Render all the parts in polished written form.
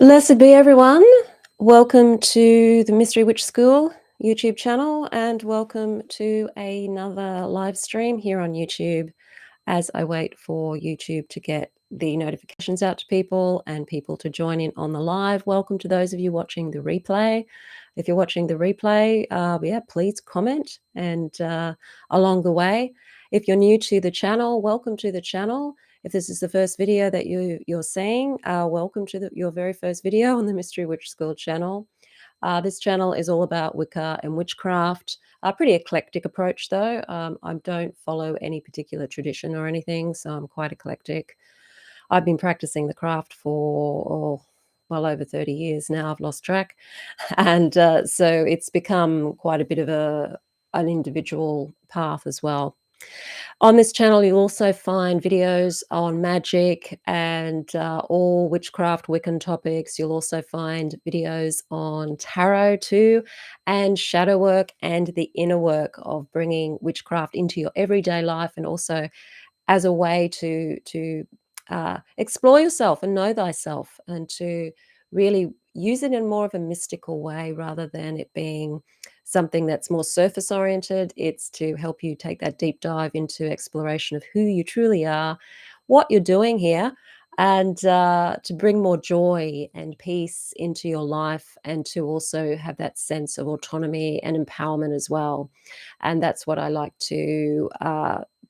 Blessed be everyone. Welcome to the Mystery Witch School YouTube channel and welcome to another live stream here on YouTube as I wait for YouTube to get the notifications out to people and people to join in on the live. Welcome to those of you watching the replay. If you're watching the replay, please comment and along the way. If you're new to the channel, welcome to the channel. If this is the first video that you're seeing, welcome to your very first video on the Mystery Witch School channel. This channel is all about Wicca and witchcraft. A pretty eclectic approach, though. I don't follow any particular tradition or anything, so I'm quite eclectic. I've been practicing the craft for well over 30 years now. I've lost track, and so it's become quite a bit of an individual path as well. On this channel, you'll also find videos on magic and all witchcraft, Wiccan topics. You'll also find videos on tarot too, and shadow work and the inner work of bringing witchcraft into your everyday life, and also as a way to explore yourself and know thyself, and to really use it in more of a mystical way rather than it being something that's more surface oriented. It's to help you take that deep dive into exploration of who you truly are, what you're doing here, and to bring more joy and peace into your life, and to also have that sense of autonomy and empowerment as well. And that's what I like to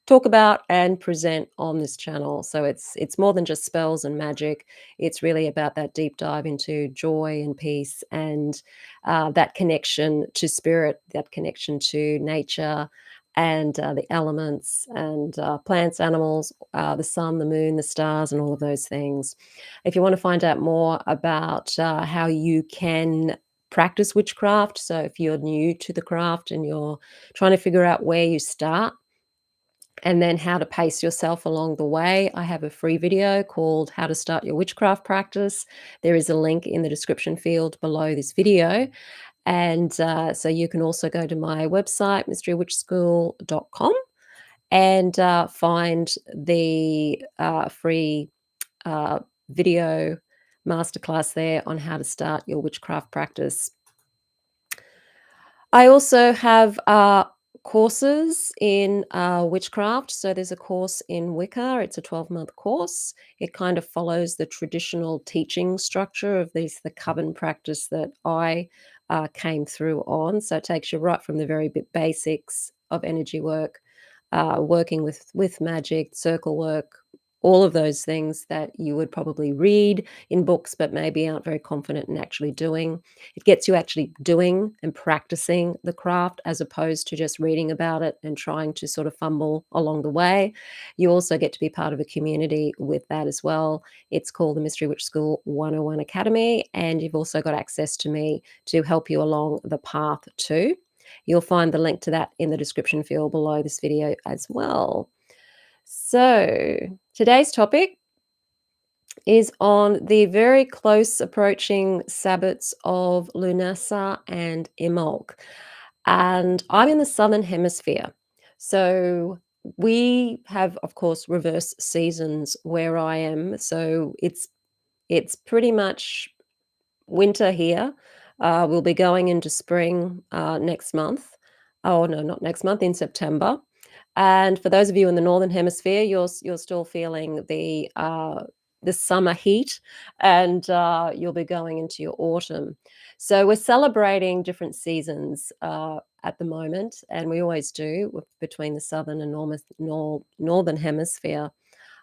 talk about and present on this channel. So it's more than just spells and magic. It's really about that deep dive into joy and peace, and that connection to spirit, that connection to nature, and the elements, and plants, animals, the sun, the moon, the stars, and all of those things. If you want to find out more about how you can practice witchcraft, so if you're new to the craft and you're trying to figure out where you start, and then how to pace yourself along the way, I have a free video called How to Start Your Witchcraft Practice. There is a link in the description field below this video. And so you can also go to my website, mysterywitchschool.com, and find the free uh, video masterclass there on how to start your witchcraft practice. I also have courses in witchcraft. So there's a course in Wicca. It's a 12-month course. It kind of follows the traditional teaching structure of the coven practice that I came through on. So it takes you right from the very basics of energy work, working with magic, circle work, all of those things that you would probably read in books, but maybe aren't very confident in actually doing. It gets you actually doing and practicing the craft, as opposed to just reading about it and trying to sort of fumble along the way. You also get to be part of a community with that as well. It's called the Mystery Witch School 101 Academy, and you've also got access to me to help you along the path too. You'll find the link to that in the description field below this video as well. So today's topic is on the very close approaching Sabbats of Lughnasadh and Imbolc. And I'm in the Southern Hemisphere. So we have, of course, reverse seasons where I am. So it's pretty much winter here. We'll be going into spring next month. Oh no, not next month, in September. And for those of you in the Northern Hemisphere, you're still feeling the summer heat, and you'll be going into your autumn. So we're celebrating different seasons at the moment, and we always do between the Southern and Northern Hemisphere.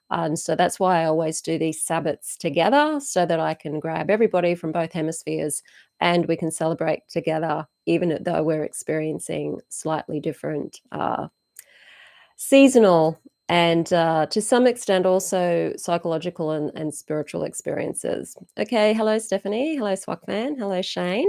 And so that's why I always do these Sabbats together, so that I can grab everybody from both hemispheres and we can celebrate together, even though we're experiencing slightly different seasonal and to some extent also psychological and spiritual experiences. Okay, hello Stephanie, hello Swakman, hello Shane.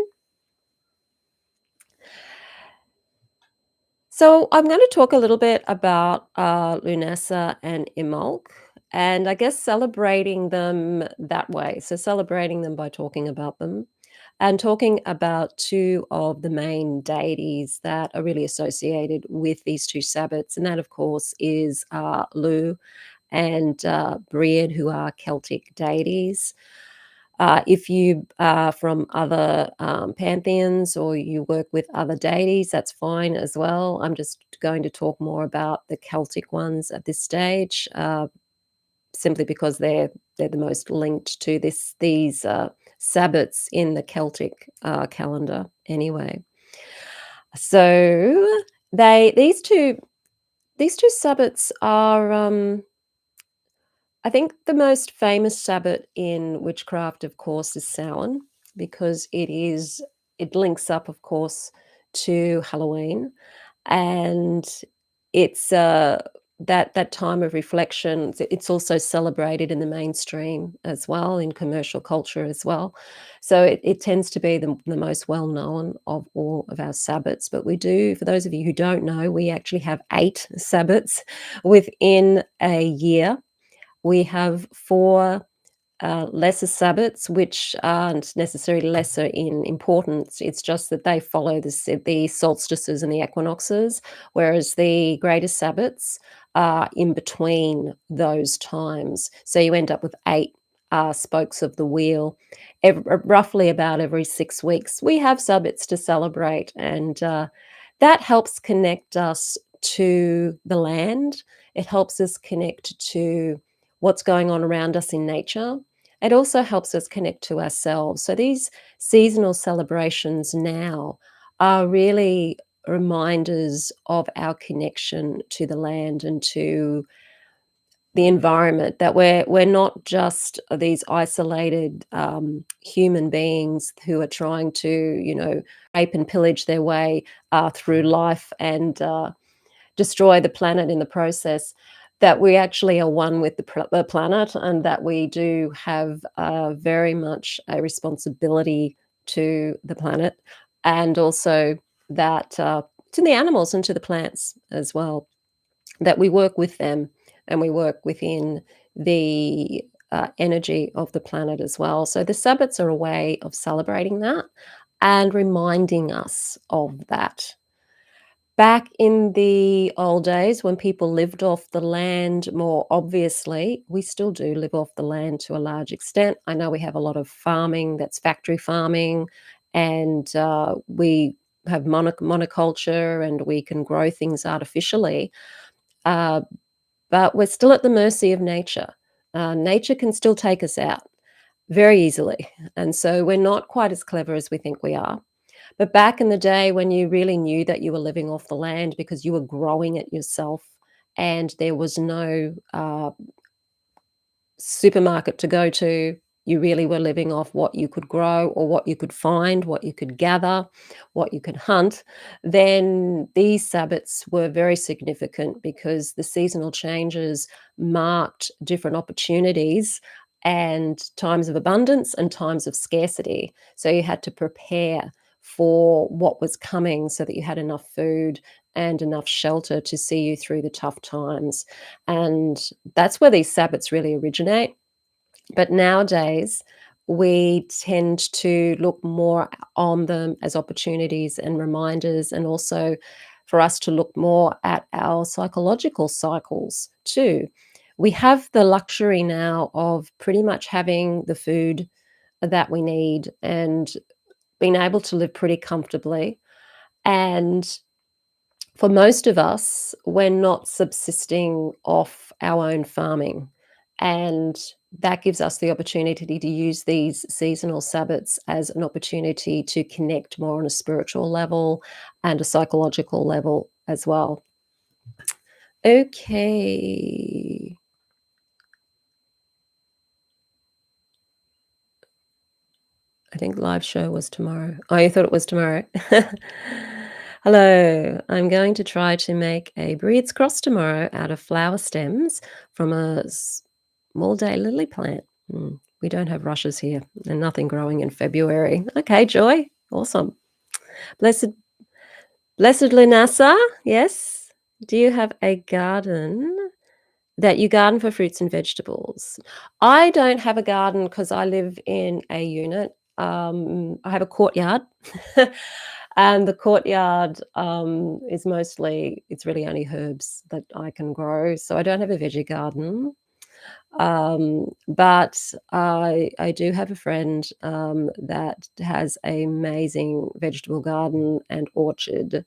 So I'm going to talk a little bit about Lughnasadh and Imbolc, and I guess celebrating them that way. So celebrating them by talking about them, and talking about two of the main deities that are really associated with these two Sabbats, and that, of course, is Lugh and Breed, who are Celtic deities. If you are from other pantheons or you work with other deities, that's fine as well. I'm just going to talk more about the Celtic ones at this stage, simply because they're the most linked to these Sabbats in the Celtic calendar. Anyway, so they these two Sabbats are. I think the most famous Sabbat in witchcraft, of course, is Samhain because it links up, of course, to Halloween, and it's that time of reflection. It's also celebrated in the mainstream as well, in commercial culture as well. So it tends to be the most well known of all of our Sabbats. But we do, for those of you who don't know, we actually have 8 Sabbats within a year. We have 4 lesser Sabbats, which aren't necessarily lesser in importance. It's just that they follow the solstices and the equinoxes, whereas the greatest Sabbats are in between those times. So you end up with 8 spokes of the wheel. Roughly about every 6 weeks, we have Sabbats to celebrate, and that helps connect us to the land. It helps us connect to what's going on around us in nature. It also helps us connect to ourselves. So these seasonal celebrations now are really reminders of our connection to the land and to the environment, that we're not just these isolated human beings who are trying to, rape and pillage their way through life and destroy the planet in the process. That we actually are one with the planet, and that we do have very much a responsibility to the planet, and also that to the animals and to the plants as well, that we work with them and we work within the energy of the planet as well. So the Sabbats are a way of celebrating that and reminding us of that. Back in the old days when people lived off the land more obviously, we still do live off the land to a large extent. I know we have a lot of farming that's factory farming, and we have monoculture and we can grow things artificially, uh, but we're still at the mercy of nature. Nature can still take us out very easily, and so we're not quite as clever as we think we are. But back in the day when you really knew that you were living off the land because you were growing it yourself and there was no supermarket to go to, you really were living off what you could grow or what you could find, what you could gather, what you could hunt, then these Sabbats were very significant because the seasonal changes marked different opportunities and times of abundance and times of scarcity. So you had to prepare for what was coming so that you had enough food and enough shelter to see you through the tough times. And that's where these Sabbats really originate. But nowadays, we tend to look more on them as opportunities and reminders, and also for us to look more at our psychological cycles too. We have the luxury now of pretty much having the food that we need and being able to live pretty comfortably. And for most of us, we're not subsisting off our own farming, and that gives us the opportunity to use these seasonal Sabbats as an opportunity to connect more on a spiritual level and a psychological level as well. Okay. I think live show was tomorrow. Oh, you thought it was tomorrow? Hello. I'm going to try to make a breed's cross tomorrow out of flower stems from a small day lily plant. We don't have rushes here and nothing growing in February. Okay, Joy. Awesome. Blessed Blessed Lunasa, yes. Do you have a garden that you garden for fruits and vegetables? I don't have a garden because I live in a unit. I have a courtyard, and the courtyard it's really only herbs that I can grow. So I don't have a veggie garden. But I do have a friend that has an amazing vegetable garden and orchard,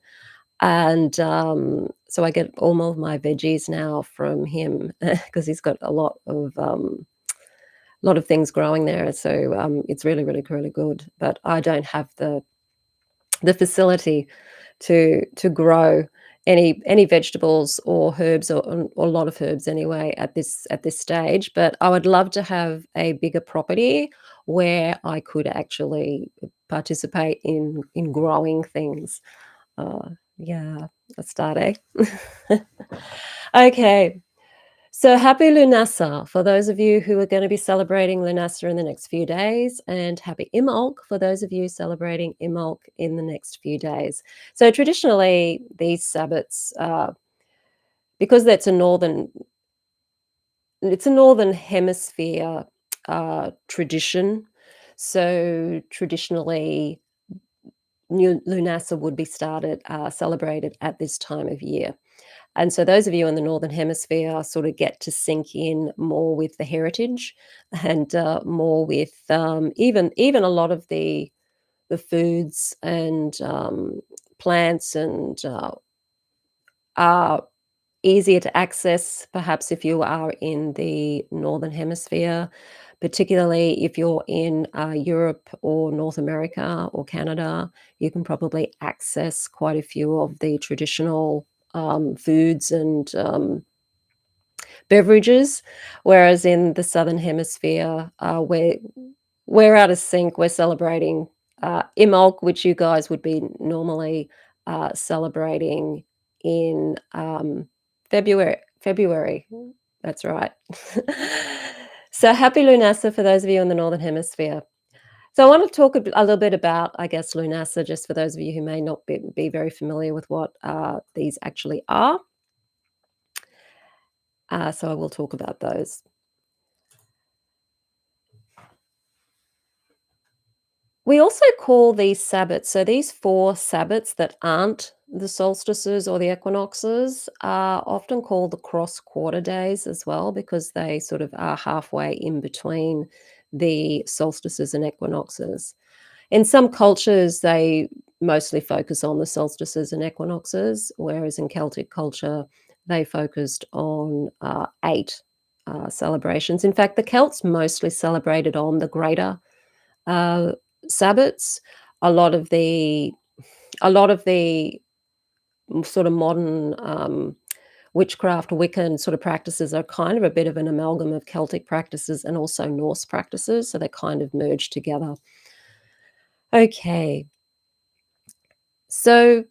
and so I get all of my veggies now from him because he's got a lot of things growing there. So it's really, really, really good. But I don't have the facility to grow any vegetables or herbs or a lot of herbs anyway at this stage. But I would love to have a bigger property where I could actually participate in growing things. Uh, yeah, a start, eh? Okay. So happy Lunasa for those of you who are going to be celebrating Lunasa in the next few days, and happy Imbolc for those of you celebrating Imbolc in the next few days. So traditionally, these Sabbats, because it's a northern hemisphere tradition. So traditionally, New Lunasa would be celebrated at this time of year. And so those of you in the Northern Hemisphere sort of get to sink in more with the heritage and more with even a lot of the foods and plants and are easier to access, perhaps if you are in the Northern Hemisphere, particularly if you're in Europe or North America or Canada. You can probably access quite a few of the traditional foods and beverages, whereas in the Southern Hemisphere, we're out of sync. We're celebrating Imbolc, which you guys would be normally celebrating in February. February, that's right. So happy Lunasa for those of you in the Northern Hemisphere. So I want to talk a little bit about, I guess, Lunasa, just for those of you who may not be very familiar with what these actually are. So I will talk about those. We also call these Sabbats, so these 4 Sabbats that aren't the solstices or the equinoxes are often called the cross quarter days as well, because they sort of are halfway in between the solstices and equinoxes. In some cultures, they mostly focus on the solstices and equinoxes, whereas in Celtic culture, they focused on 8 celebrations. In fact, the Celts mostly celebrated on the greater uh, Sabbats. A lot of the sort of modern witchcraft, Wiccan sort of practices are kind of a bit of an amalgam of Celtic practices and also Norse practices, so they kind of merge together. Okay, so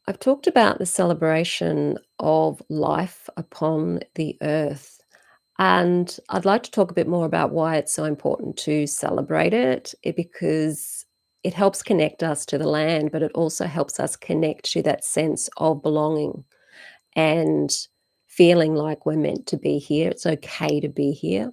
I've talked about the celebration of life upon the earth. And I'd like to talk a bit more about why it's so important to celebrate because it helps connect us to the land, but it also helps us connect to that sense of belonging and feeling like we're meant to be here. It's okay to be here,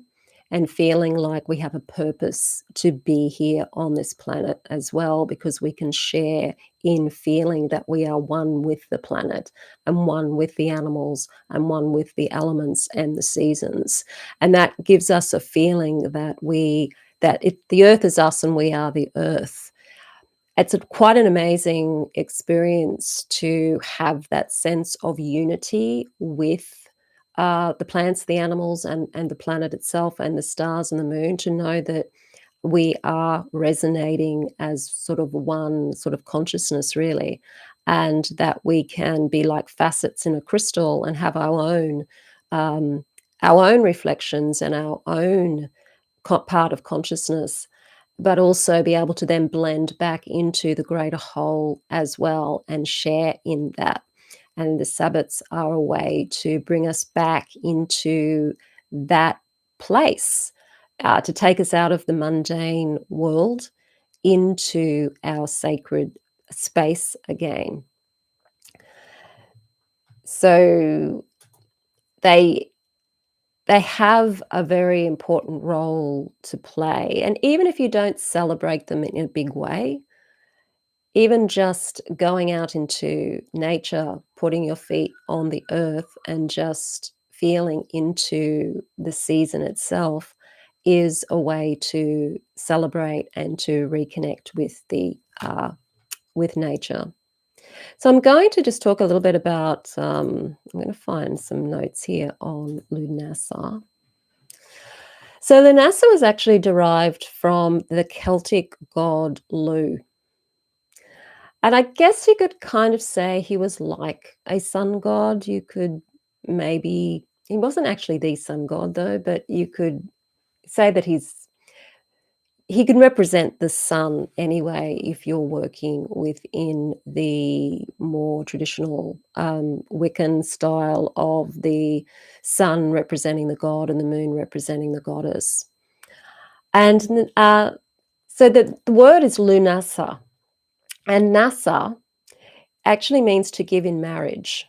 and feeling like we have a purpose to be here on this planet as well, because we can share in feeling that we are one with the planet and one with the animals and one with the elements and the seasons. And that gives us a feeling that the earth is us and we are the earth. It's quite an amazing experience to have that sense of unity with the plants, the animals, and the planet itself, and the stars and the moon, to know that we are resonating as sort of one sort of consciousness, really, and that we can be like facets in a crystal and have our own reflections and our own part of consciousness, but also be able to then blend back into the greater whole as well and share in that. And the Sabbats are a way to bring us back into that place, to take us out of the mundane world into our sacred space again. So they they have a very important role to play. And even if you don't celebrate them in a big way, even just going out into nature, putting your feet on the earth and just feeling into the season itself is a way to celebrate and to reconnect with nature. So I'm going to just talk a little bit about, I'm going to find some notes here on Lughnasadh. So Lughnasadh was actually derived from the Celtic god Lu. And I guess you could kind of say he was like a sun god. You could maybe, he wasn't actually the sun god though, but you could say that he can represent the sun anyway if you're working within the more traditional Wiccan style of the sun representing the god and the moon representing the goddess. And so the word is Lughnasadh, and Nasa actually means to give in marriage.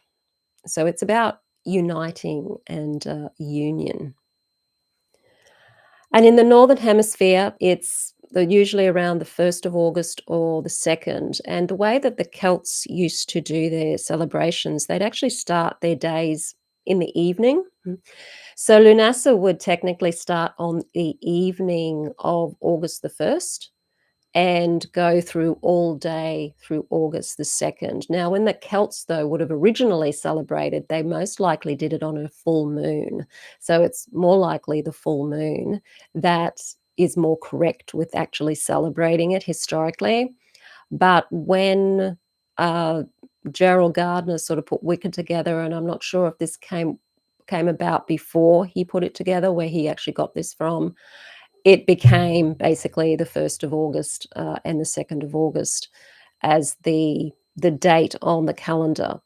So it's about uniting and union. And in the Northern Hemisphere, it's usually around the 1st of August or the 2nd. And the way that the Celts used to do their celebrations, they'd actually start their days in the evening. So Lughnasadh would technically start on the evening of August the 1st and go through all day through August the 2nd. Now, when the Celts, though, would have originally celebrated, they most likely did it on a full moon. So it's more likely the full moon that is more correct with actually celebrating it historically. But when uh, Gerald Gardner sort of put Wicca together, and I'm not sure if this came about before he put it together, where he actually got this from, it became basically the 1st of August and the 2nd of August as the date on the calendar.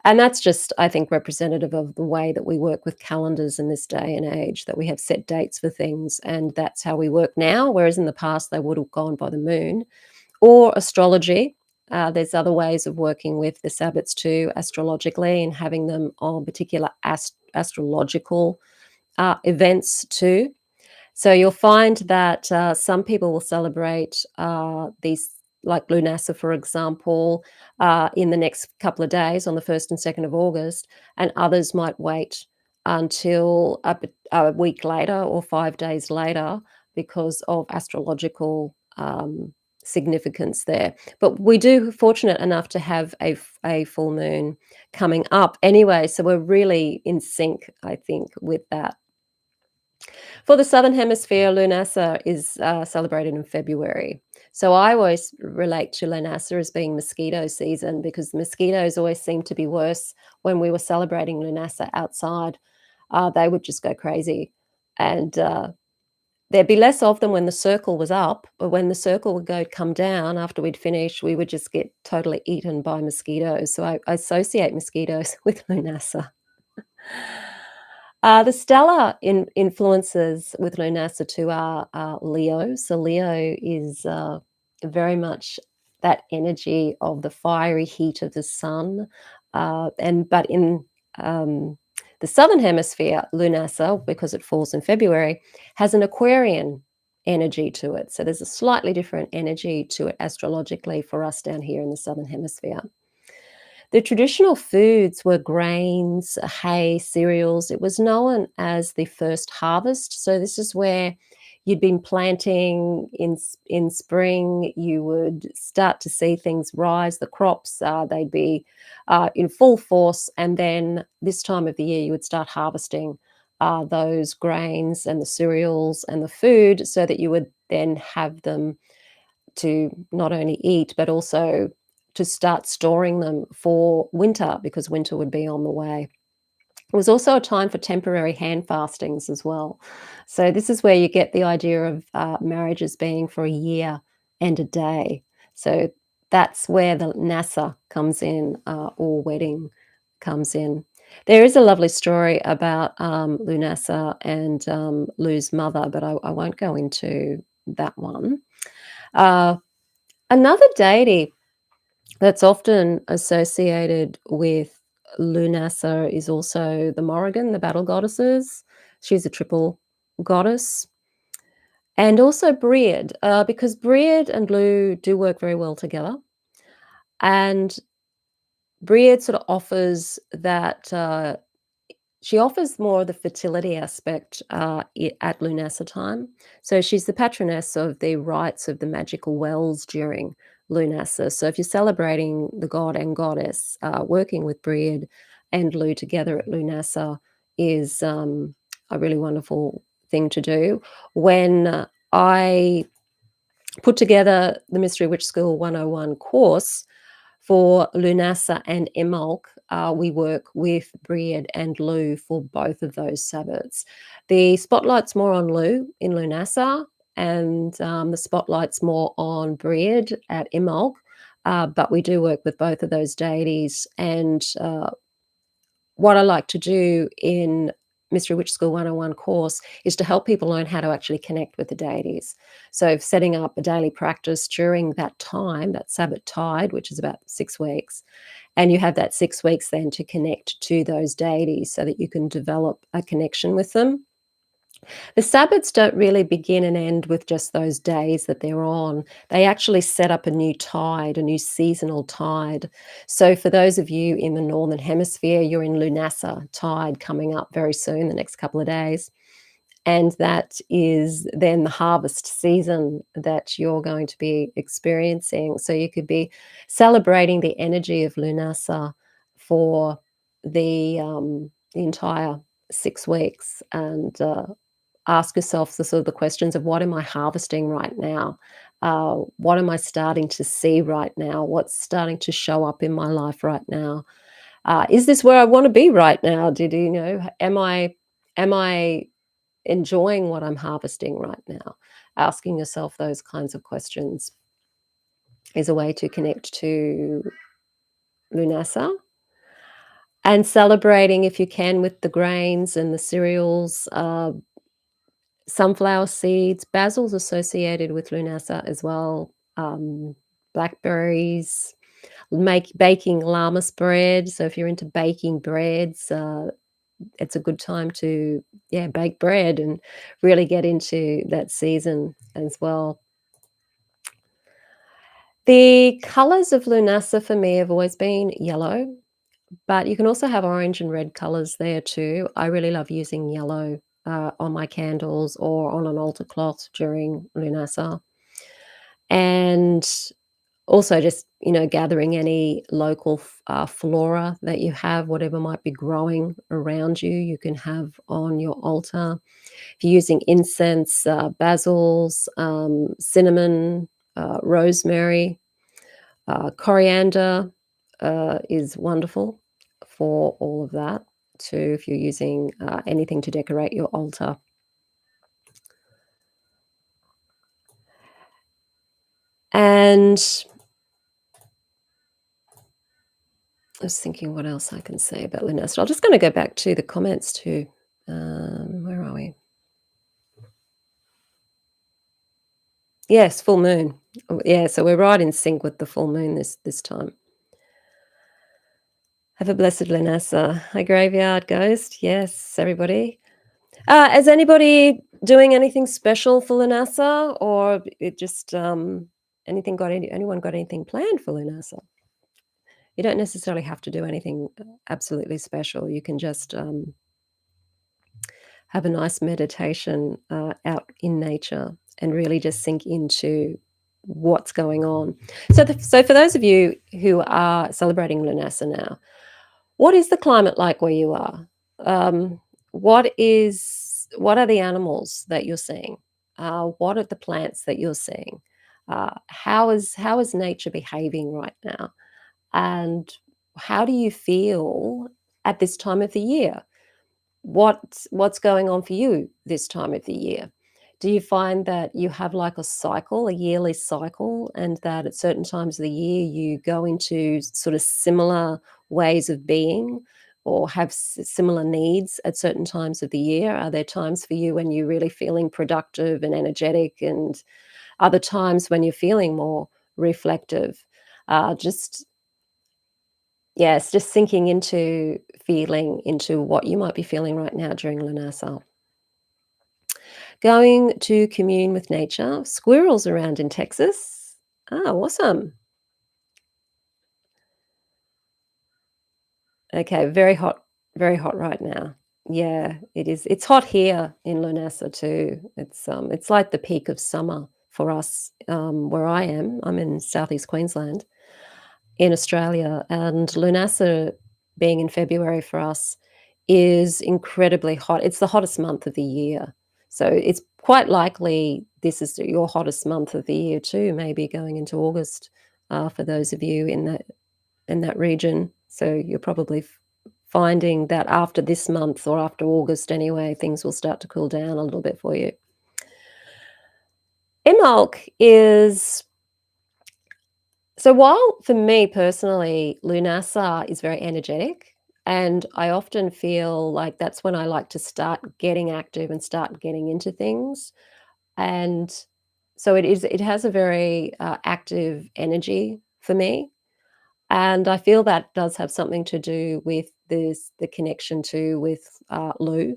And that's just, I think, representative of the way that we work with calendars in this day and age, that we have set dates for things, and that's how we work now, whereas in the past they would have gone by the moon. Or astrology. There's other ways of working with the Sabbats too, astrologically, and having them on particular astrological events too. So you'll find that some people will celebrate these, like Lughnasadh, for example, in the next couple of days on the 1st and 2nd of August, and others might wait until a week later or 5 days later because of astrological significance there. But we do fortunate enough to have a full moon coming up anyway, so we're really in sync, I think, with that. For the Southern Hemisphere, Lughnasadh is celebrated in February. So I always relate to Lughnasadh as being mosquito season, because the mosquitoes always seem to be worse when we were celebrating Lughnasadh outside. They would just go crazy. And there'd be less of them when the circle was up, but when the circle would come down after we'd finished, we would just get totally eaten by mosquitoes. So I associate mosquitoes with Lughnasadh. The stellar influences with Lughnasadh too are Leo. So Leo is very much that energy of the fiery heat of the sun. But in the southern hemisphere, Lughnasadh, because it falls in February, has an Aquarian energy to it. So there's a slightly different energy to it astrologically for us down here in the southern hemisphere. The traditional foods were grains, hay, cereals. It was known as the first harvest. So this is where you'd been planting in spring. You would start to see things rise. The crops, they'd be in full force, and then this time of the year you would start harvesting those grains and the cereals and the food, so that you would then have them to not only eat, but also to start storing them for winter, because winter would be on the way. It was also a time for temporary hand fastings as well. So this is where you get the idea of marriages being for a year and a day. So that's where the NASA comes in, or wedding comes in. There is a lovely story about Lughnasadh and Lu's mother, but I won't go into that one. Uh, Another deity that's often associated with Lughnasadh is also the Morrigan, the battle goddesses. She's a triple goddess. And also Bread, because Bread and Lu do work very well together. And Bread sort of offers that she offers more of the fertility aspect, at Lunasa time. So she's the patroness of the rites of the magical wells during Lunasa. So if you're celebrating the god and goddess, working with Breed and Lu together at Lunasa is, a really wonderful thing to do. When I put together the Mystery Witch School 101 course, for Lunasa and Imbolc, we work with Breed and Lu for both of those Sabbats. The spotlight's more on Lu in Lunasa, and the spotlight's more on Breed at Imbolc. But we do work with both of those deities. And what I like to do in Mystery Witch School 101 course is to help people learn how to actually connect with the deities. So setting up a daily practice during that time, that Sabbat tide, which is about 6 weeks, and you have that 6 weeks then to connect to those deities so that you can develop a connection with them. The Sabbats don't really begin and end with just those days that they're on. They actually set up a new tide, a new seasonal tide. So for those of you in the Northern Hemisphere, you're in Lunasa tide coming up very soon, the next couple of days. And that is then the harvest season that you're going to be experiencing. So you could be celebrating the energy of Lunasa for the entire 6 weeks, and ask yourself the sort of the questions of, what am I harvesting right now? What am I starting to see right now? What's starting to show up in my life right now? Is this where I want to be right now? Did you know? Am I enjoying what I'm harvesting right now? Asking yourself those kinds of questions is a way to connect to Lunasa, and celebrating if you can with the grains and the cereals. Sunflower seeds, basil's associated with Lunasa as well, blackberries, make baking llamas bread. So if you're into baking breads, it's a good time to, yeah, bake bread and really get into that season as well. The colors of Lunasa for me have always been yellow, but you can also have orange and red colors there too. I really love using yellow on my candles or on an altar cloth during Lunasa. And also just, gathering any local flora that you have, whatever might be growing around you, you can have on your altar. If you're using incense, basils, cinnamon, rosemary, coriander is wonderful for all of that too, if you're using anything to decorate your altar. And I was thinking what else I can say about Lunar. I'm just going to go back to the comments too. Where are we? Yes, full moon. Oh, yeah, so we're right in sync with the full moon this time. Have a blessed Lunasa. Hi, graveyard ghost. Yes, everybody. Is anybody doing anything special for Lunasa, or it just anyone got anything planned for Lunasa? You don't necessarily have to do anything absolutely special. You can just have a nice meditation out in nature and really just sink into what's going on. So for those of you who are celebrating Lunasa now, what is the climate like where you are? Um, what are the animals that you're seeing? What are the plants that you're seeing? How is nature behaving right now? And how do you feel at this time of the year? What's going on for you this time of the year? Do you find that you have like a cycle, a yearly cycle, and that at certain times of the year you go into sort of similar ways of being, or have similar needs at certain times of the year? Are there times for you when you're really feeling productive and energetic, and other times when you're feeling more reflective? Just Yes, just sinking into feeling into what you might be feeling right now during Lunasa. Going to commune with nature. Squirrels around in Texas. Oh, awesome. Okay, very hot right now. Yeah, it is. It's hot here in Lunasa too. It's like the peak of summer for us, where I am. I'm in Southeast Queensland in Australia, and Lunasa being in February for us is incredibly hot. It's the hottest month of the year. So it's quite likely this is your hottest month of the year too, maybe going into August, for those of you in that region. So you're probably finding that after this month or after August anyway, things will start to cool down a little bit for you. Imbolc is so while for me personally, Lunasa is very energetic, and I often feel like that's when I like to start getting active and start getting into things. And so it has a very active energy for me. And I feel that does have something to do with the connection to with Lu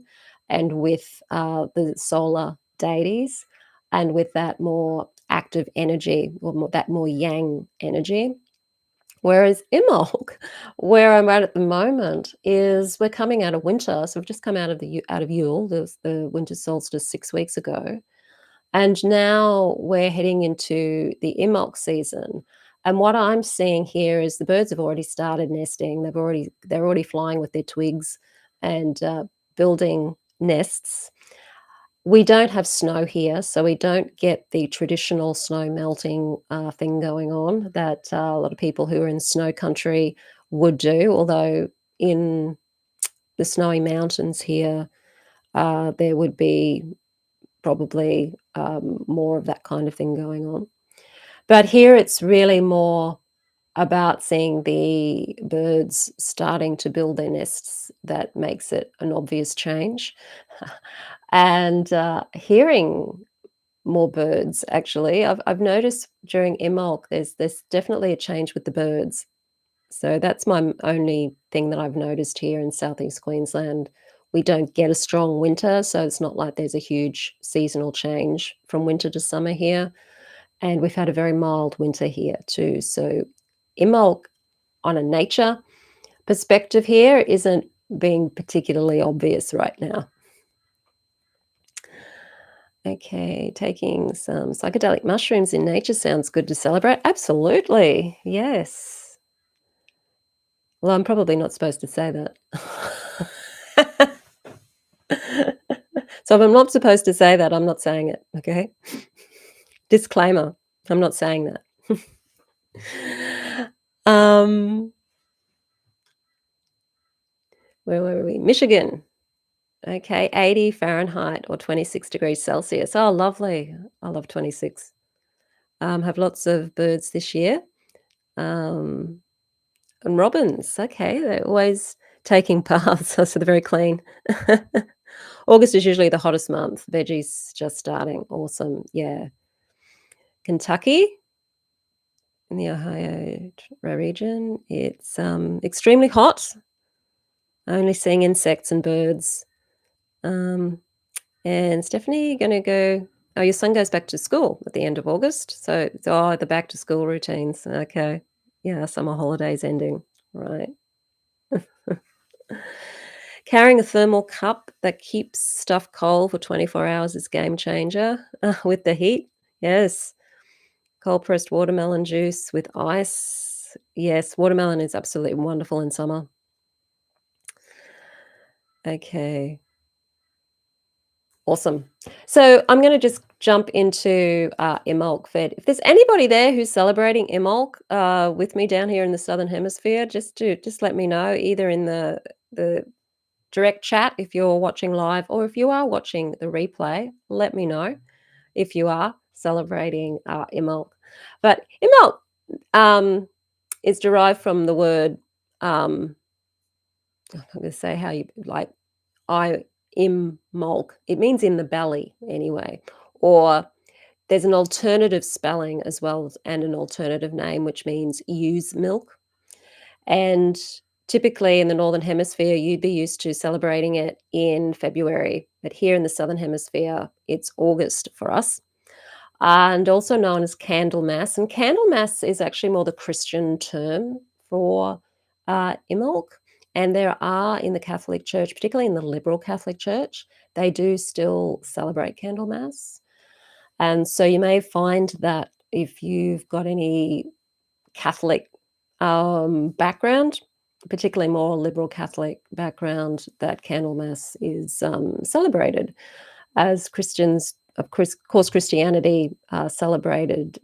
and with the solar deities and with that more active energy or that more yang energy. Whereas Imbolc, where I'm at the moment, is we're coming out of winter. So we've just come out of out of Yule, the winter solstice 6 weeks ago. And now we're heading into the Imbolc season. And what I'm seeing here is the birds have already started nesting. They're already flying with their twigs and building nests. We don't have snow here, so we don't get the traditional snow melting thing going on that a lot of people who are in snow country would do. Although in the snowy mountains here, there would be probably more of that kind of thing going on. But here it's really more about seeing the birds starting to build their nests that makes it an obvious change. And hearing more birds, actually. I've noticed during Imbolc, there's definitely a change with the birds. So that's my only thing that I've noticed here in Southeast Queensland. We don't get a strong winter, so it's not like there's a huge seasonal change from winter to summer here. And we've had a very mild winter here too. So Imbolc on a nature perspective here isn't being particularly obvious right now. Okay, taking some psychedelic mushrooms in nature sounds good to celebrate. Absolutely. Yes. Well, I'm probably not supposed to say that. So if I'm not supposed to say that, I'm not saying it, okay? Disclaimer, I'm not saying that. Um, where were we? Michigan. Okay, 80 Fahrenheit or 26 degrees Celsius. Oh, lovely. I love 26. Have lots of birds this year. Um, and robins, okay, they're always taking paths, so they're very clean. August is usually the hottest month. Veggies just starting. Awesome. Yeah. Kentucky in the Ohio region, it's extremely hot. Only seeing insects and birds. And Stephanie, going to go. Oh, your son goes back to school at the end of August. So, the back to school routines. Okay. Yeah, summer holidays ending. Right. Carrying a thermal cup that keeps stuff cold for 24 hours is game changer with the heat. Yes. Cold pressed watermelon juice with ice. Yes, watermelon is absolutely wonderful in summer. Okay. Awesome. So I'm going to just jump into Imbolc Fed. If there's anybody there who's celebrating Imbolc with me down here in the Southern Hemisphere, just let me know either in the direct chat if you're watching live, or if you are watching the replay, let me know if you are celebrating Imbolc. But Imbolc is derived from the word. I'm going to say how you like. I Imbolc. It means in the belly anyway, or there's an alternative spelling as well and an alternative name which means ewes milk. And typically in the Northern Hemisphere, you'd be used to celebrating it in February, but here in the Southern Hemisphere, it's August for us, and also known as Candlemas. And Candlemas is actually more the Christian term for Imbolc. And there are in the Catholic Church, particularly in the liberal Catholic Church, they do still celebrate Candlemas. And so you may find that if you've got any Catholic background, particularly more liberal Catholic background, that Candlemas is celebrated as Christians. Of course, Christianity celebrated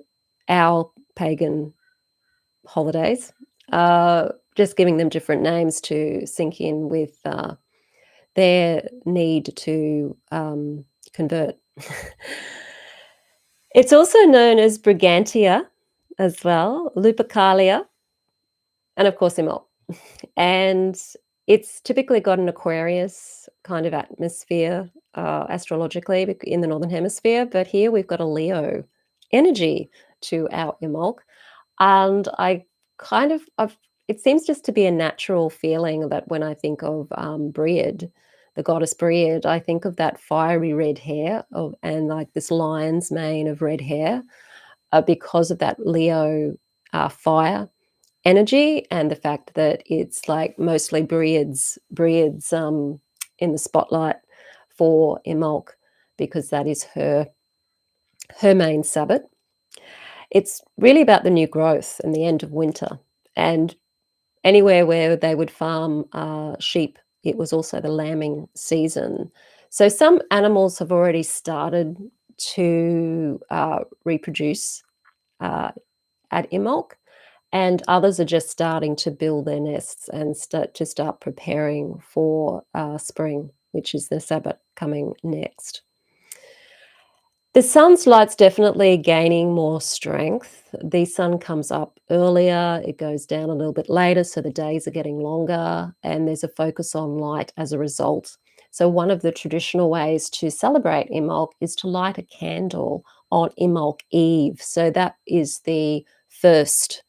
our pagan holidays, just giving them different names to sync in with their need to convert. It's also known as Brigantia as well, Lupercalia, and of course Imbolc. And it's typically got an Aquarius kind of atmosphere, astrologically in the Northern Hemisphere, but here we've got a Leo energy to our Imbolc. And I kind of I've it seems just to be a natural feeling that when I think of, Bread, the goddess Bread, I think of that fiery red hair and, like, this lion's mane of red hair, because of that Leo, fire energy and the fact that it's, like, mostly Bread's, in the spotlight for Imbolc because that is her main Sabbat. It's really about the new growth and the end of winter, and anywhere where they would farm, sheep, it was also the lambing season. So some animals have already started to, reproduce, uh, at Imbolc, and others are just starting to build their nests and start preparing for, spring, which is the Sabbath coming next. The sun's light's definitely gaining more strength. The sun comes up earlier, it goes down a little bit later, so the days are getting longer, and there's a focus on light as a result. So one of the traditional ways to celebrate Imbolc is to light a candle on Imbolc Eve. So that is the 1st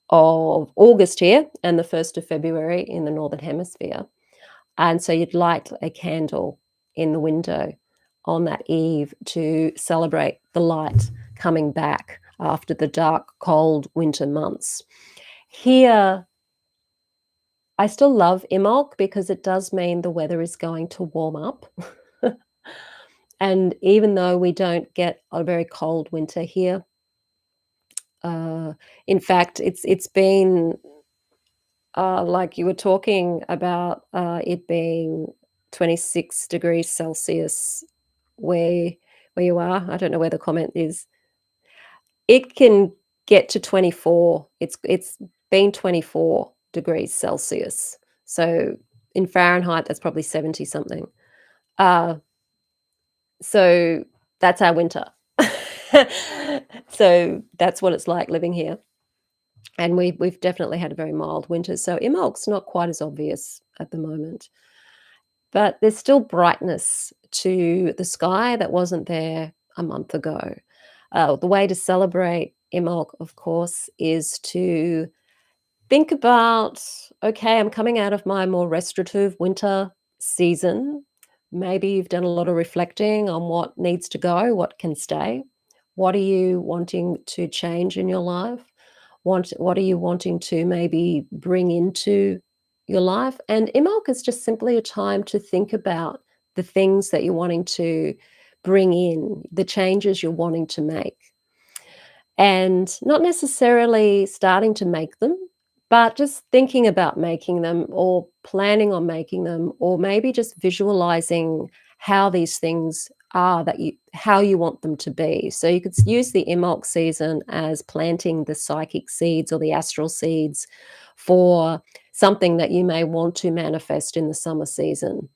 of August here and the 1st of February in the Northern Hemisphere. And so you'd light a candle in the window on that eve to celebrate the light coming back after the dark, cold winter months. Here, I still love Imbolc because it does mean the weather is going to warm up. And even though we don't get a very cold winter here, uh, in fact, it's been like you were talking about, it being 26 degrees Celsius where you are. I don't know where the comment is. It can get to 24. It's been 24 degrees Celsius. So in Fahrenheit, that's probably 70 something. Uh, so that's our winter. So that's what it's like living here. And we've definitely had a very mild winter, so Imbolc's not quite as obvious at the moment. But there's still brightness to the sky that wasn't there a month ago. The way to celebrate Imbolc, of course, is to think about, okay, I'm coming out of my more restorative winter season. Maybe you've done a lot of reflecting on what needs to go, what can stay. What are you wanting to change in your life? What are you wanting to maybe bring into your life? And Imbolc is just simply a time to think about the things that you're wanting to bring in, the changes you're wanting to make. And not necessarily starting to make them, but just thinking about making them or planning on making them, or maybe just visualizing how these things are how you want them to be. So you could use the Imbolc season as planting the psychic seeds or the astral seeds for something that you may want to manifest in the summer season,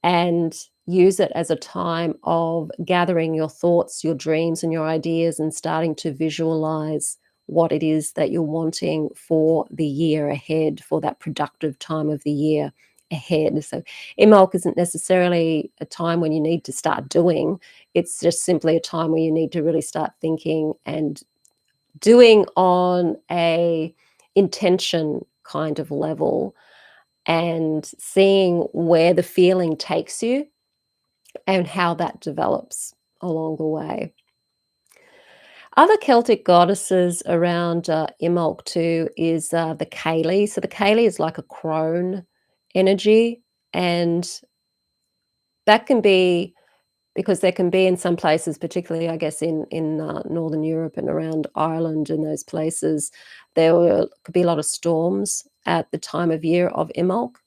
and use it as a time of gathering your thoughts, your dreams, and your ideas, and starting to visualize what it is that you're wanting for the year ahead, for that productive time of the year ahead. So, Imbolc isn't necessarily a time when you need to start doing, it's just simply a time where you need to really start thinking and doing on a intention kind of level, and seeing where the feeling takes you and how that develops along the way. Other Celtic goddesses around Imbolc too is the Cayley. So the Cayley is like a crone. energy, and that can be because there can be in some places, particularly, I guess, in Northern Europe and around Ireland and those places, could be a lot of storms at the time of year of Imbolc,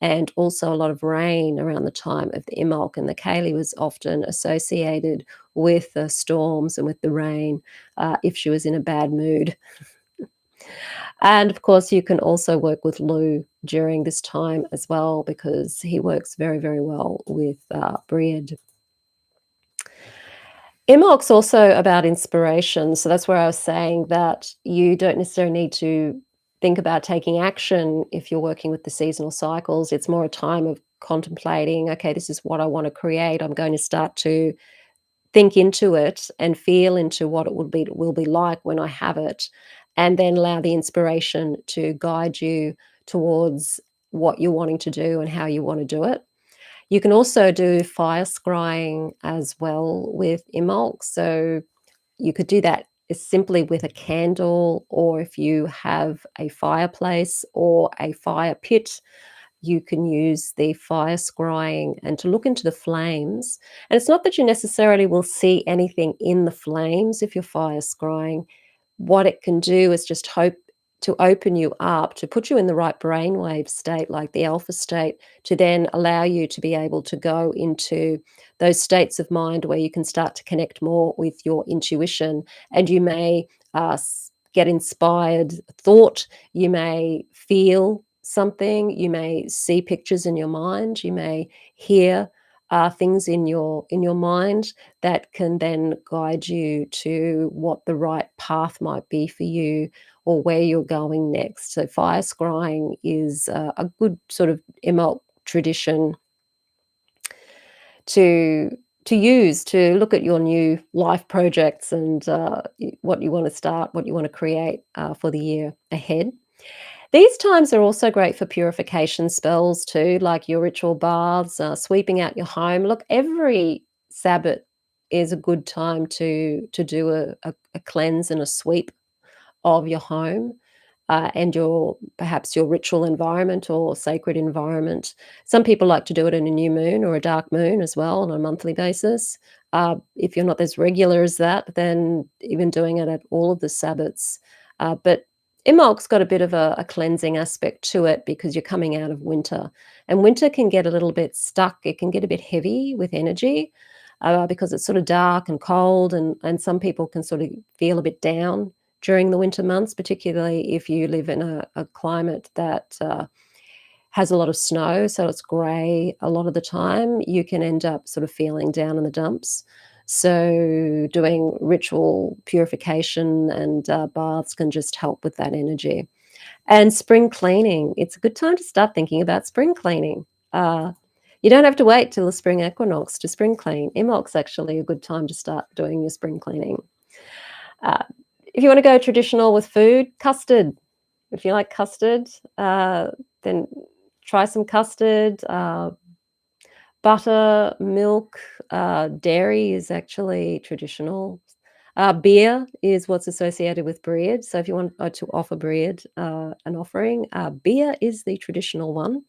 and also a lot of rain around the time of the Imbolc, and the Kaylee was often associated with the storms and with the rain, if she was in a bad mood. And of course, you can also work with Lou during this time as well because he works very, very well with Bread. Imbolc's also about inspiration, so that's where I was saying that you don't necessarily need to think about taking action if you're working with the seasonal cycles. It's more a time of contemplating, "Okay, this is what I wanna create. I'm going to start to think into it and feel into what it will be like when I have it," and then allow the inspiration to guide you towards what you're wanting to do and how you wanna do it. You can also do fire scrying as well with Imbolc, so you could do that as simply with a candle, or if you have a fireplace or a fire pit, you can use the fire scrying and to look into the flames. And it's not that you necessarily will see anything in the flames if you're fire scrying. What it can do is just hope to open you up, to put you in the right brainwave state, like the alpha state, to then allow you to be able to go into those states of mind where you can start to connect more with your intuition, and you may get inspired thought, you may feel something, you may see pictures in your mind, you may hear things in your mind that can then guide you to what the right path might be for you or where you're going next. So fire scrying is a good sort of Imbolc tradition to use to look at your new life projects and what you want to start, what you want to create for the year ahead. These times are also great for purification spells too, like your ritual baths, sweeping out your home. Look, every Sabbat is a good time to do a cleanse and a sweep of your home, and your perhaps your ritual environment or sacred environment. Some people like to do it in a new moon or a dark moon as well on a monthly basis. If you're not as regular as that, then even doing it at all of the Sabbats. But Imbolc's got a bit of a cleansing aspect to it because you're coming out of winter, and winter can get a little bit stuck. It can get a bit heavy with energy because it's sort of dark and cold, and some people can sort of feel a bit down during the winter months, particularly if you live in a climate that has a lot of snow, so it's grey a lot of the time, you can end up sort of feeling down in the dumps. So doing ritual purification and baths can just help with that energy. And spring cleaning, it's a good time to start thinking about spring cleaning. Uh, you don't have to wait till the spring equinox to spring clean. Imbolc's actually a good time to start doing your spring cleaning. Uh, if you wanna go traditional with food, custard. If you like custard, then try some custard, butter, milk, dairy is actually traditional. Beer is what's associated with bread, so if you want, to offer bread, an offering, beer is the traditional one.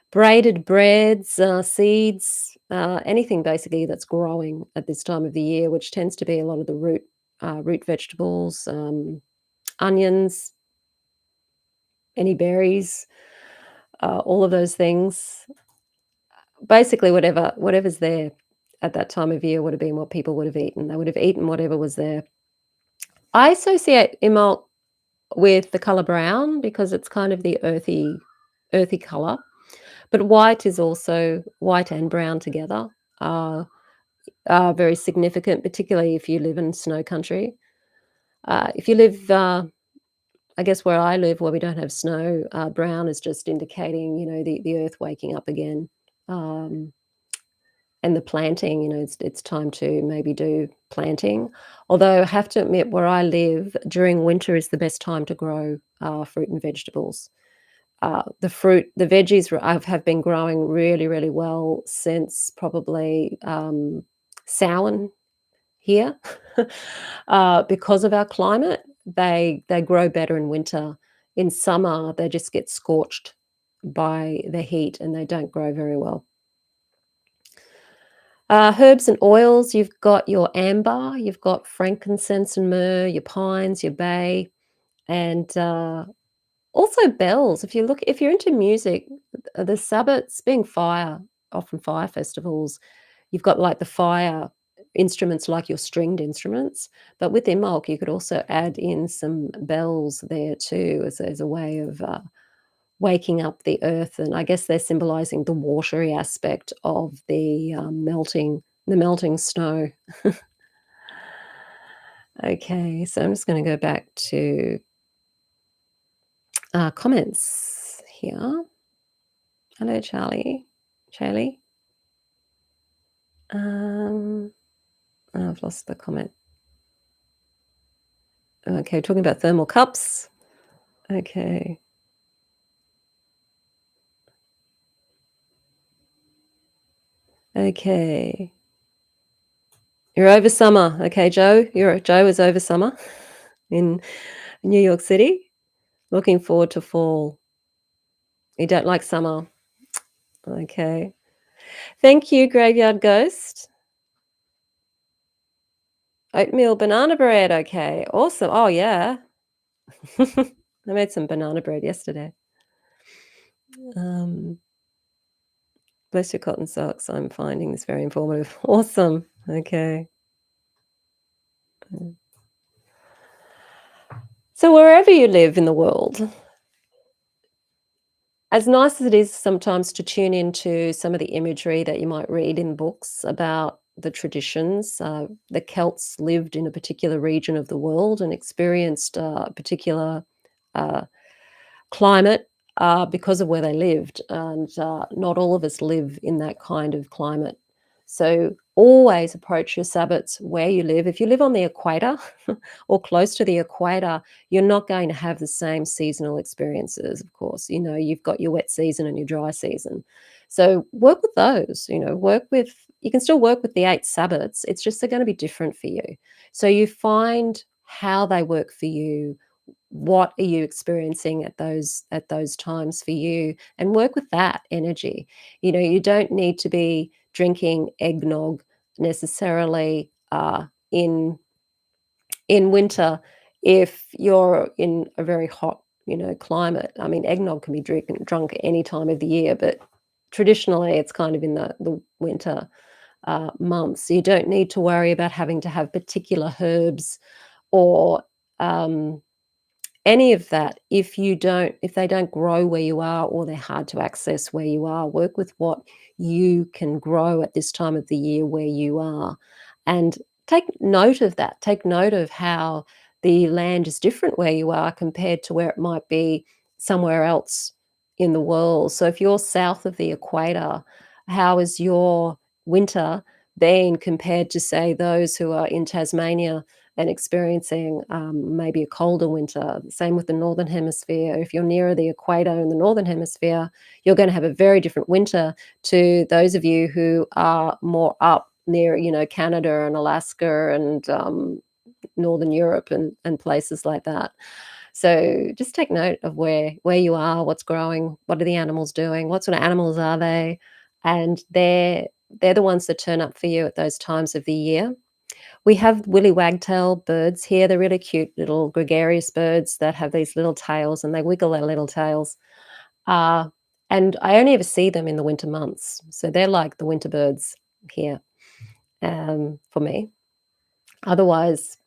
Braided breads, seeds, anything basically that's growing at this time of the year, which tends to be a lot of the root vegetables, onions, any berries, all of those things. Basically, whatever's there at that time of year would have been what people would have eaten. They would have eaten whatever was there. I associate Imbolc with the color brown because it's kind of the earthy color, but white and brown together are are very significant, particularly if you live in snow country. If you live, I guess where I live, where we don't have snow, brown is just indicating, the earth waking up again, um, and the planting. It's time to maybe do planting. Although I have to admit, where I live, during winter is the best time to grow fruit and vegetables. The veggies have been growing really, really well since probably Samhain here. Because of our climate, they grow better in winter. In summer, they just get scorched by the heat and they don't grow very well. Herbs and oils, you've got your amber, you've got frankincense and myrrh, your pines, your bay, and also bells. If you're into music, the Sabbats being fire, often fire festivals, you've got like the fire instruments like your stringed instruments, but with Imbolc, you could also add in some bells there too as a way of waking up the earth, and I guess they're symbolizing the watery aspect of the melting snow. Okay, so I'm just gonna go back to, comments here. Hello, Charlie. Charlie? Um, oh, I've lost the comment. Okay, talking about thermal cups. Okay. Okay. You're over summer. Okay, Joe is over summer in New York City. Looking forward to fall. You don't like summer. Okay. Thank you, Graveyard Ghost. Oatmeal banana bread. Okay. Awesome. Oh, yeah. I made some banana bread yesterday. Um, bless your cotton socks. I'm finding this very informative. Awesome. Okay. So, wherever you live in the world, as nice as it is sometimes to tune into some of the imagery that you might read in books about the traditions, the Celts lived in a particular region of the world and experienced a particular uh, climate because of where they lived, and not all of us live in that kind of climate. So always approach your Sabbats where you live. If you live on the equator or close to the equator, you're not going to have the same seasonal experiences, of course. You've got your wet season and your dry season. So work with those, you can still work with the 8 Sabbats. It's just they're going to be different for you. So you find how they work for you, what are you experiencing at those times for you, and work with that energy. You don't need to be drinking eggnog necessarily in winter if you're in a very hot climate. I mean, eggnog can be drunk any time of the year, but traditionally it's kind of in the winter months. So you don't need to worry about having to have particular herbs or um, any of that. If they don't grow where you are, or they're hard to access where you are, work with what you can grow at this time of the year where you are, and take note of that. Take note of how the land is different where you are compared to where it might be somewhere else in the world. So if you're south of the equator, how is your winter been compared to, say, those who are in Tasmania and experiencing maybe a colder winter? Same with the northern hemisphere. If you're nearer the equator in the northern hemisphere, you're going to have a very different winter to those of you who are more up near, Canada and Alaska and northern Europe and places like that. So just take note of where you are, what's growing, what are the animals doing, what sort of animals are they, and they're the ones that turn up for you at those times of the year. We have willy wagtail birds here. They're really cute little gregarious birds that have these little tails and they wiggle their little tails. Uh, and I only ever see them in the winter months. So they're like the winter birds here for me. Otherwise,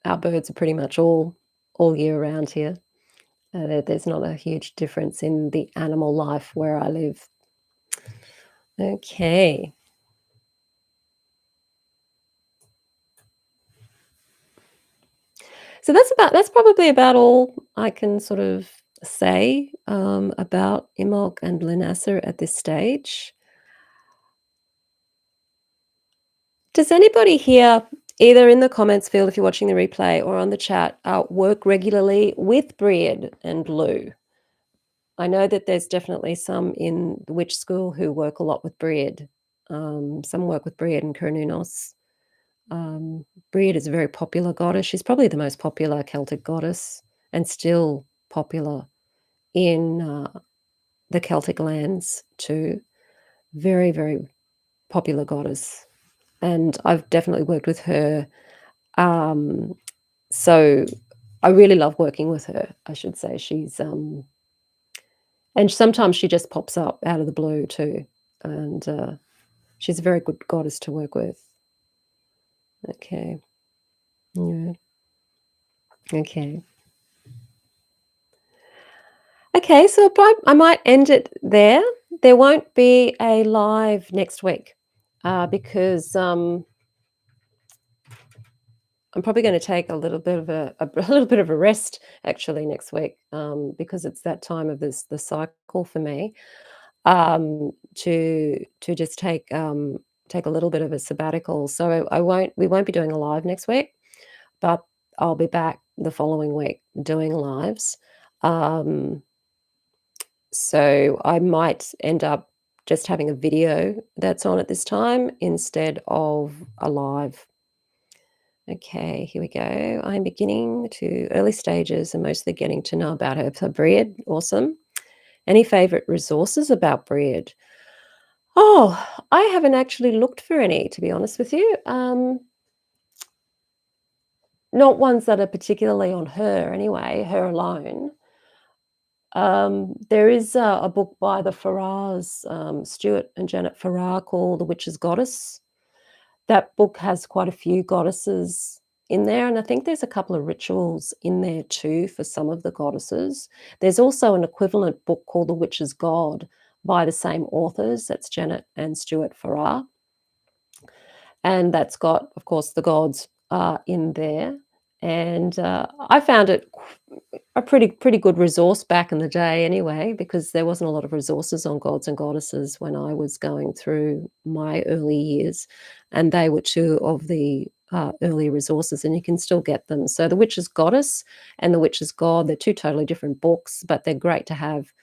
our birds are pretty much all year round here. There's not a huge difference in the animal life where I live. Okay. So that's probably about all I can sort of say about Imbolc and Lughnasadh at this stage. Does anybody here, either in the comments field if you're watching the replay or on the chat, work regularly with Breed and Lou? I know that there's definitely some in the witch school who work a lot with Breed. Some work with Breed and Cernunnos. Breed is a very popular goddess. She's probably the most popular Celtic goddess and still popular in the Celtic lands too. Very, very popular goddess, and I've definitely worked with her. Um, so I really love working with her, I should say. And sometimes she just pops up out of the blue too, and, she's a very good goddess to work with. Okay. Yeah. Okay. Okay, so I might end it there. There won't be a live next week, because, I'm probably gonna take a little bit of a a little bit of a rest actually next week, because it's that time of the cycle for me, to just take a little bit of a sabbatical. So we won't be doing a live next week, but I'll be back the following week doing lives. Um, so I might end up just having a video that's on at this time instead of a live. Okay, here we go. I'm beginning to early stages and mostly getting to know about her. So Breed, awesome. Any favorite resources about Breed? Oh, I haven't actually looked for any, to be honest with you. Not ones that are particularly on her anyway, her alone. There is a book by the Farrars, Stuart and Janet Farrar, called The Witch's Goddess. That book has quite a few goddesses in there, and I think there's a couple of rituals in there too for some of the goddesses. There's also an equivalent book called The Witch's God by the same authors, that's Janet and Stuart Farrar, and that's got, of course, the gods in there. And I found it a pretty good resource back in the day anyway, because there wasn't a lot of resources on gods and goddesses when I was going through my early years, and they were two of the early resources, and you can still get them. So the Witch's Goddess and the Witch's God, they're two totally different books, but they're great to have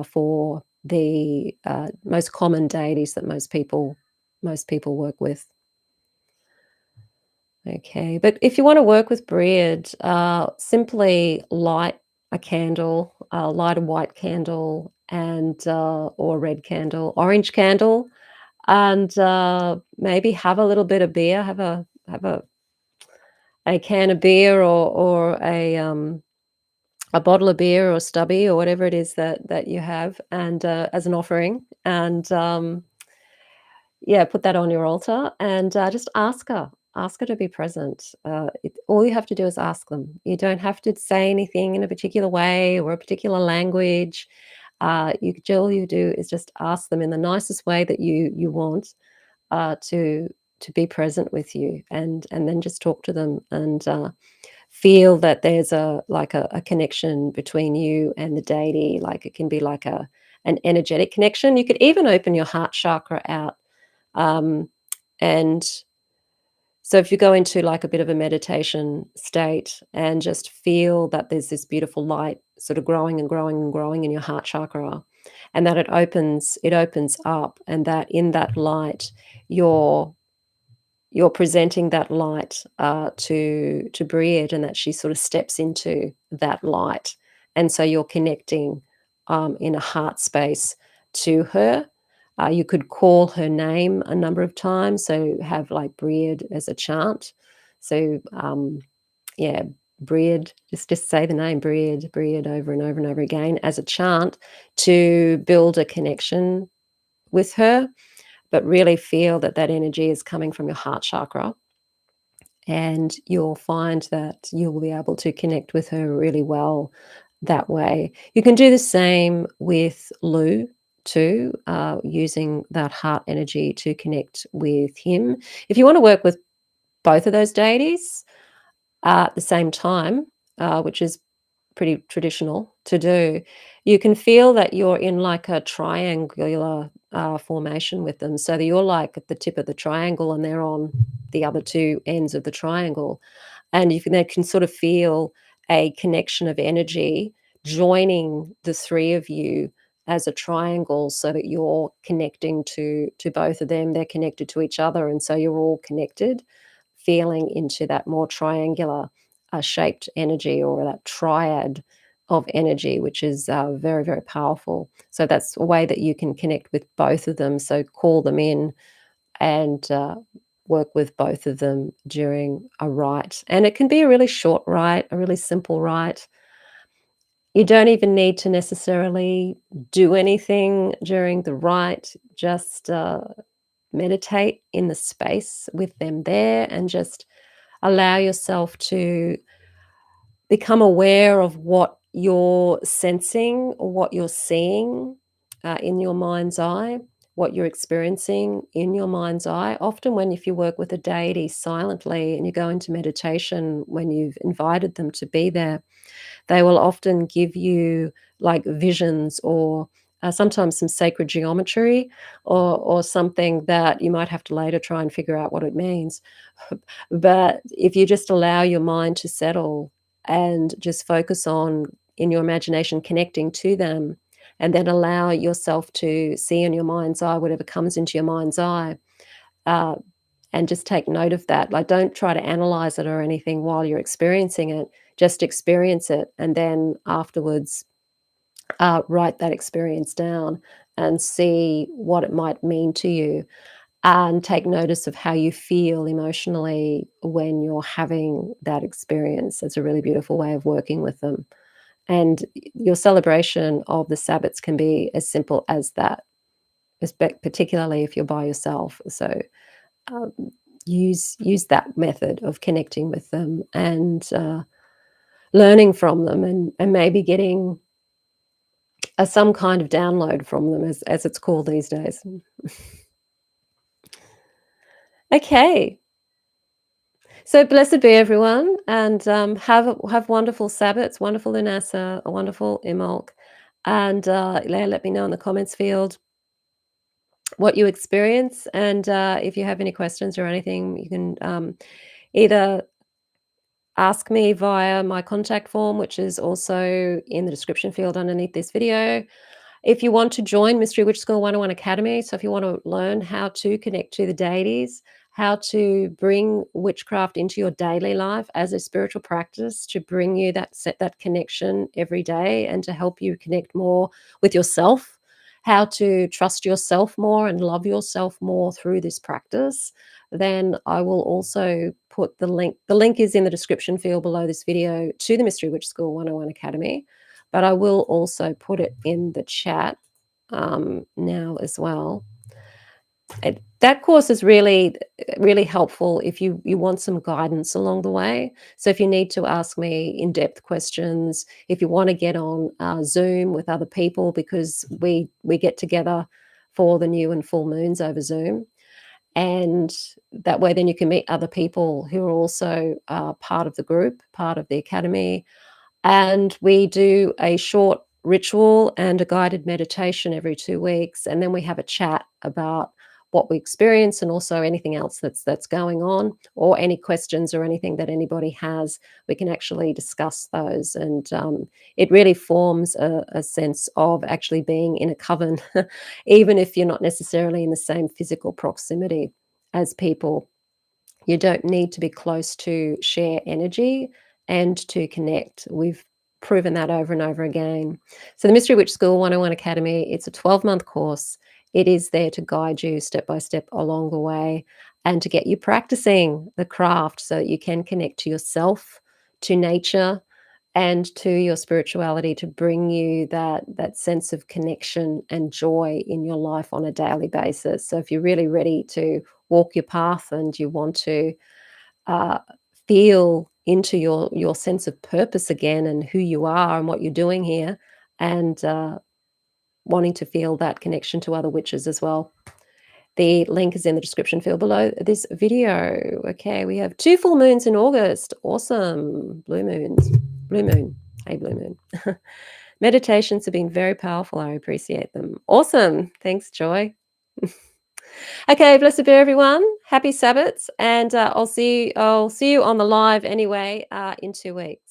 for the most common deities that most people work with. Okay, but if you want to work with bread, simply light a candle, light a white candle, and or a red candle, orange candle, and maybe have a little bit of beer. Have a can of beer, or a bottle of beer or stubby or whatever it is that you have, and as an offering, and yeah, put that on your altar and, just ask her to be present. All you have to do is ask them. You don't have to say anything in a particular way or a particular language. All you do is just ask them in the nicest way that you want, to be present with you, and then just talk to them, and, feel that there's a connection between you and the deity. Like, it can be like an energetic connection. You could even open your heart chakra out, um, and so if you go into like a bit of a meditation state and just feel that there's this beautiful light sort of growing and growing and growing in your heart chakra, and that it opens up, and that in that light you're you're presenting that light to Brid, and that she sort of steps into that light, and so you're connecting in a heart space to her. You could call her name a number of times, so have like Brid as a chant. So yeah, Brid, just say the name Brid, Brid over and over and over again as a chant to build a connection with her, but really feel that that energy is coming from your heart chakra, and you'll find that you'll be able to connect with her really well that way. You can do the same with Lou too, using that heart energy to connect with him. If you want to work with both of those deities at the same time, which is pretty traditional to do, you can feel that you're in like a triangular formation with them. So that you're like at the tip of the triangle and they're on the other two ends of the triangle. And you can they can sort of feel a connection of energy joining the three of you as a triangle, so that you're connecting to both of them. They're connected to each other, and so you're all connected, feeling into that more triangular shaped energy, or that triad of energy, which is very, very powerful. So that's a way that you can connect with both of them. So call them in and work with both of them during a rite. And it can be a really short rite, a really simple rite. You don't even need to necessarily do anything during the rite, just meditate in the space with them there and just allow yourself to become aware of what you're sensing or what you're seeing in your mind's eye, what you're experiencing in your mind's eye. Often, when if you work with a deity silently and you go into meditation when you've invited them to be there, they will often give you like visions or sometimes some sacred geometry or something that you might have to later try and figure out what it means. But if you just allow your mind to settle and just focus on in your imagination connecting to them, and then allow yourself to see in your mind's eye whatever comes into your mind's eye, uh, and just take note of that. Like, don't try to analyze it or anything while you're experiencing it. Just experience it, and then afterwards, write that experience down and see what it might mean to you, and take notice of how you feel emotionally when you're having that experience. It's a really beautiful way of working with them. And your celebration of the Sabbats can be as simple as that, particularly if you're by yourself. So um, use that method of connecting with them and learning from them, and maybe getting some kind of download from them, as it's called these days. Okay, so blessed be everyone, and have wonderful Sabbats, wonderful Lunasa, a wonderful Imbolc, and let me know in the comments field what you experience, and if you have any questions or anything, you can either ask me via my contact form, which is also in the description field underneath this video. If you want to join Mystery Witch School 101 Academy, so if you want to learn how to connect to the deities, how to bring witchcraft into your daily life as a spiritual practice to bring you that connection every day and to help you connect more with yourself, how to trust yourself more and love yourself more through this practice, then I will also put the link. The link is in the description field below this video to the Mystery Witch School 101 Academy, but I will also put it in the chat now as well. That course is really, really helpful if you want some guidance along the way. So if you need to ask me in-depth questions, if you want to get on Zoom with other people, because we get together for the new and full moons over Zoom, and that way then you can meet other people who are also part of the group, part of the academy, and we do a short ritual and a guided meditation every 2 weeks, and then we have a chat about what we experience and also anything else that's going on, or any questions or anything that anybody has. We can actually discuss those, and it really forms a sense of actually being in a coven, even if you're not necessarily in the same physical proximity as people. You don't need to be close to share energy and to connect. We've proven that over and over again. So the Mystery Witch School 101 Academy, it's a 12-month course. It is there to guide you step by step along the way and to get you practicing the craft so that you can connect to yourself, to nature, and to your spirituality, to bring you that sense of connection and joy in your life on a daily basis. So if you're really ready to walk your path and you want to uh, feel into your sense of purpose again and who you are and what you're doing here, and wanting to feel that connection to other witches as well, the link is in the description field below this video. Okay, we have 2 full moons in August. Awesome. Blue moons. Blue moon. Hey, blue moon. Meditations have been very powerful. I appreciate them. Awesome. Thanks, Joy. Okay, blessed be everyone. Happy Sabbats, and I'll see you on the live anyway in 2 weeks.